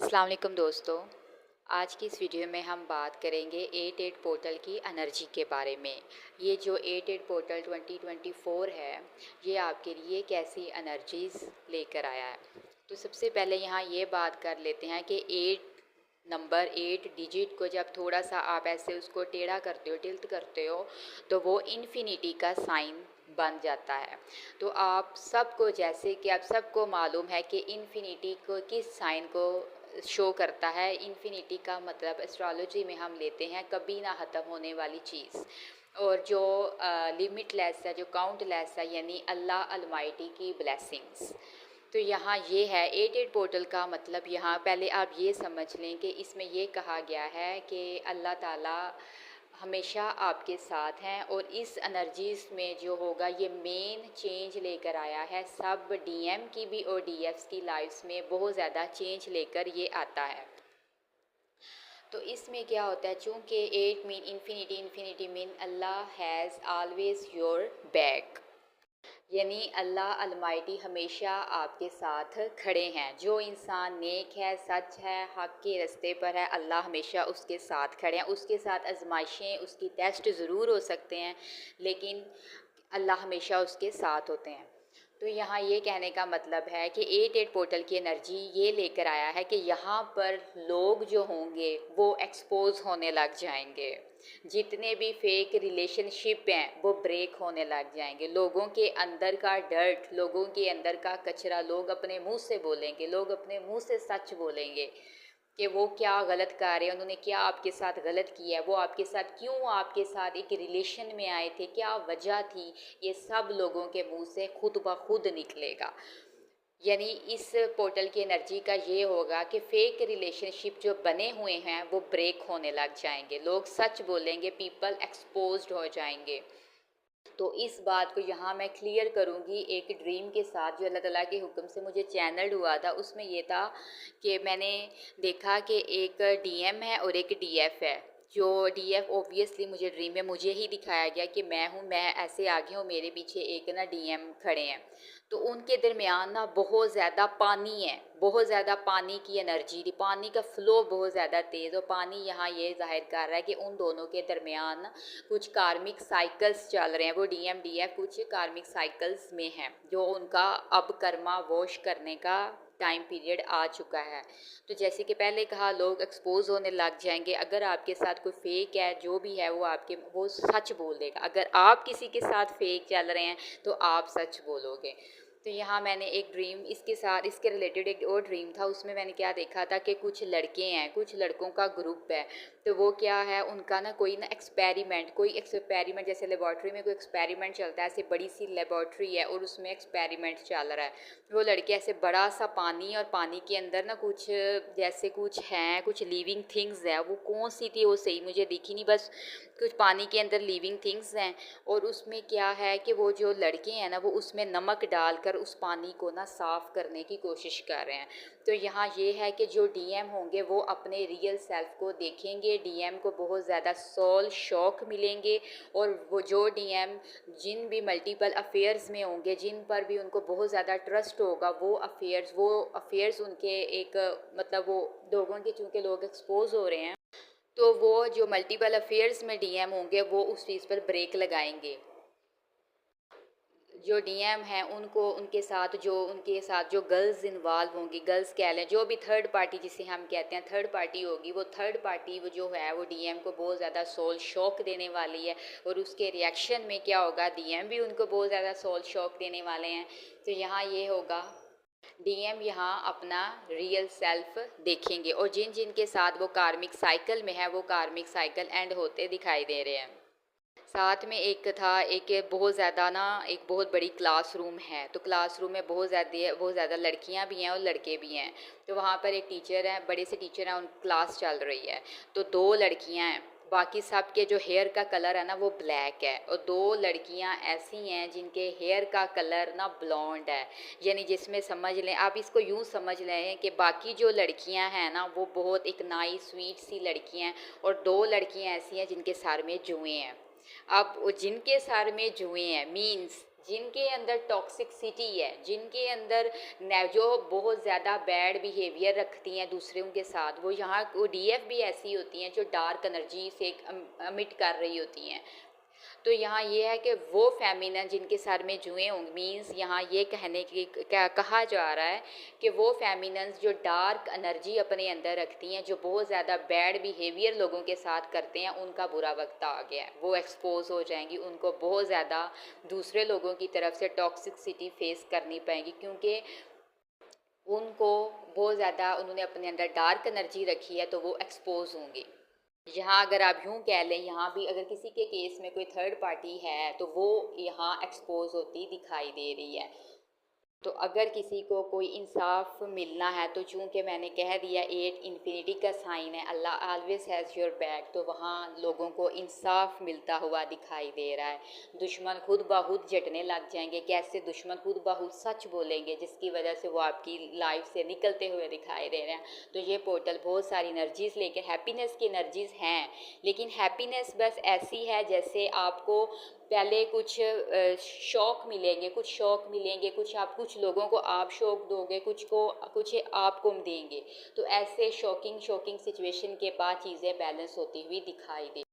अस्सलाम वालेकुम दोस्तों। आज की इस वीडियो में हम बात करेंगे 88 पोर्टल की एनर्जी के बारे में। ये जो 88 पोर्टल 2024 है, ये आपके लिए कैसी एनर्जीज़ लेकर आया है। तो सबसे पहले यहाँ ये बात कर लेते हैं कि 8 डिजिट को जब थोड़ा सा आप ऐसे उसको टेढ़ा करते हो, टिल्ट करते हो, तो वो इन्फिनिटी का साइन बन जाता है। तो आप सबको, जैसे कि आप सबको मालूम है कि इन्फिनिटी को किस साइन को शो करता है। इन्फिनिटी का मतलब एस्ट्रोलॉजी में हम लेते हैं कभी ना ख़त्म होने वाली चीज़, और जो लिमिटलेस है, जो काउंटलेस है, यानी अल्लाह अलमाइटी की ब्लेसिंग्स। तो यहाँ ये है 88 पोर्टल का मतलब। यहाँ पहले आप ये समझ लें कि इसमें ये कहा गया है कि अल्लाह ताला हमेशा आपके साथ हैं, और इस एनर्जीज़ में जो होगा ये मेन चेंज लेकर आया है। सब डीएम की भी और डीएफ्स की लाइफ्स में बहुत ज़्यादा चेंज लेकर ये आता है। तो इसमें क्या होता है, चूँकि 8 mean infinity, infinity mean Allah has always your back, यानी अल्लाह अलमाइटी हमेशा आपके साथ खड़े हैं। जो इंसान नेक है, सच है, हक़ के रास्ते पर है, अल्लाह हमेशा उसके साथ खड़े हैं। उसके साथ आजमाइशें, उसकी टेस्ट ज़रूर हो सकते हैं, लेकिन अल्लाह हमेशा उसके साथ होते हैं। तो यहाँ ये कहने का मतलब है कि 88 पोर्टल की एनर्जी ये लेकर आया है कि यहाँ पर लोग जो होंगे वो एक्सपोज होने लग जाएंगे। जितने भी फेक रिलेशनशिप हैं वो ब्रेक होने लग जाएंगे। लोगों के अंदर का डर्ट, लोगों के अंदर का कचरा लोग अपने मुंह से बोलेंगे, लोग अपने मुंह से सच बोलेंगे कि वो क्या गलत कर रहे हैं, उन्होंने क्या आपके साथ गलत किया है, वो आपके साथ क्यों, आपके साथ एक रिलेशन में आए थे, क्या वजह थी। ये सब लोगों के मुंह से खुद ब खुद निकलेगा। यानी इस पोर्टल की एनर्जी का ये होगा कि फेक रिलेशनशिप जो बने हुए हैं वो ब्रेक होने लग जाएंगे, लोग सच बोलेंगे, पीपल एक्सपोज्ड हो जाएंगे। तो इस बात को यहाँ मैं क्लियर करूँगी एक ड्रीम के साथ, जो अल्लाह ताला के हुक्म से मुझे चैनल्ड हुआ था। उसमें ये था कि मैंने देखा कि एक डीएम है और एक डीएफ है। जो डीएफ ऑब्वियसली मुझे ड्रीम में मुझे ही दिखाया गया कि मैं हूँ, मैं ऐसे आगे हूँ, मेरे पीछे एक ना डीएम खड़े हैं। तो उनके दरमियान ना बहुत ज़्यादा पानी है, बहुत ज़्यादा पानी की एनर्जी, पानी का फ्लो बहुत ज़्यादा तेज़। और पानी यहाँ ये जाहिर कर रहा है कि उन दोनों के दरमियान कुछ कार्मिक साइकिल्स चल रहे हैं। वो डीएम डीएफ कुछ कार्मिक साइकिल्स में हैं, जो उनका अब कर्मा वॉश करने का टाइम पीरियड आ चुका है। तो जैसे कि पहले कहा, लोग एक्सपोज होने लग जाएंगे। अगर आपके साथ कोई फेक है, जो भी है, वो सच बोल देगा। अगर आप किसी के साथ फेक चल रहे हैं तो आप सच बोलोगे। तो यहाँ मैंने एक ड्रीम इसके साथ, इसके रिलेटेड एक और ड्रीम था। उसमें मैंने क्या देखा था कि कुछ लड़के हैं, कुछ लड़कों का ग्रुप है। तो वो क्या है, उनका ना कोई एक्सपेरिमेंट, जैसे लेबॉर्ट्री में कोई एक्सपेरिमेंट चलता है, ऐसे बड़ी सी लेबॉर्ट्री है और उसमें एक्सपेरिमेंट चल रहा है। वो लड़के ऐसे बड़ा सा पानी, और पानी के अंदर ना कुछ जैसे कुछ हैं, कुछ लिविंग थिंग्स है। वो कौन सी थी वो सही मुझे दिखी नहीं, बस कुछ पानी के अंदर लिविंग थिंग्स हैं। और उसमें क्या है कि वो जो लड़के हैं ना, वो उसमें नमक डालकर उस पानी को ना साफ़ करने की कोशिश कर रहे हैं। तो यहाँ ये है कि जो डीएम होंगे वो अपने रियल सेल्फ को देखेंगे, डीएम को बहुत ज़्यादा सोल शॉक मिलेंगे। और वो जो डीएम जिन भी मल्टीपल अफेयर्स में होंगे, जिन पर भी उनको बहुत ज़्यादा ट्रस्ट होगा, वो अफेयर्स उनके एक मतलब वो लोगों के, चूँकि लोग एक्सपोज हो रहे हैं, तो वो जो मल्टीपल अफेयर्स में डीएम होंगे वो उस चीज़ पर ब्रेक लगाएंगे। जो डीएम हैं उनको, उनके साथ जो गर्ल्स इन्वॉल्व होंगी, गर्ल्स कह लें, जो भी थर्ड पार्टी जिसे हम कहते हैं थर्ड पार्टी होगी, वो थर्ड पार्टी वो जो है वो डीएम को बहुत ज़्यादा सोल शॉक देने वाली है। और उसके रिएक्शन में क्या होगा, डीएम भी उनको बहुत ज़्यादा सोल शॉक देने वाले हैं। तो यहाँ ये होगा, डीएम यहाँ अपना रियल सेल्फ देखेंगे, और जिन जिन के साथ वो कार्मिक साइकिल में है, वो कार्मिक साइकिल एंड होते दिखाई दे रहे हैं। साथ में एक बहुत ज़्यादा ना, एक बहुत बड़ी क्लासरूम है। तो क्लासरूम में बहुत ज़्यादा लड़कियां भी हैं और लड़के भी हैं। तो वहाँ पर एक टीचर है, बड़े से टीचर हैं, उन क्लास चल रही है। तो 2 लड़कियां हैं, बाकी सब के जो हेयर का कलर है ना वो ब्लैक है, और 2 लड़कियां ऐसी हैं जिनके हेयर का कलर ना ब्लॉन्ड है। यानी जिसमें समझ लें, आप इसको यूँ समझ लें कि बाकी जो लड़कियां हैं ना वो बहुत एक नाइस स्वीट सी लड़कियां हैं, और 2 लड़कियां ऐसी हैं जिनके सर में जुएँ हैं। अब जिनके सर में जुएँ हैं मीन्स जिनके अंदर टॉक्सिसिटी है, जिनके अंदर जो बहुत ज़्यादा बैड बिहेवियर रखती हैं दूसरों के साथ, वो यहाँ वो डीएफ भी ऐसी होती हैं जो डार्क एनर्जी से अमिट कर रही होती हैं। तो यहाँ ये है कि वो फेमिनन जिनके सर में जुएँ होंगी, मीन्स यहाँ ये कहने की क्या कहा जा रहा है कि वो फेमिनन्स जो डार्क एनर्जी अपने अंदर रखती हैं, जो बहुत ज़्यादा बैड बिहेवियर लोगों के साथ करते हैं, उनका बुरा वक्त आ गया है। वो एक्सपोज हो जाएंगी, उनको बहुत ज़्यादा दूसरे लोगों की तरफ से टॉक्सिसिटी फेस करनी पाएंगी, क्योंकि उनको बहुत ज़्यादा उन्होंने अपने अंदर डार्क एनर्जी रखी है, तो वो एक्सपोज होंगी। यहाँ अगर आप यूँ कह लें, यहाँ भी अगर किसी के केस में कोई थर्ड पार्टी है तो वो यहाँ एक्सपोज होती दिखाई दे रही है। तो अगर किसी को कोई इंसाफ मिलना है, तो चूँकि मैंने कह दिया 8 इन्फिनिटी का साइन है, अल्लाह ऑलवेज हैज़ योर बैक, तो वहाँ लोगों को इंसाफ मिलता हुआ दिखाई दे रहा है। दुश्मन खुद ब खुद जटने लग जाएंगे। कैसे दुश्मन खुद ब खुद सच बोलेंगे, जिसकी वजह से वो आपकी लाइफ से निकलते हुए दिखाई दे रहे हैं। तो ये पोर्टल बहुत सारी एनर्जीज़ लेकर, हैप्पीनेस की एनर्जीज़ हैं, लेकिन हैप्पीनेस बस ऐसी है जैसे आपको पहले कुछ शौक मिलेंगे, कुछ लोगों को आप शौक दोगे, कुछ आपको देंगे। तो ऐसे शॉकिंग सिचुएशन के बाद चीज़ें बैलेंस होती हुई दिखाई दे।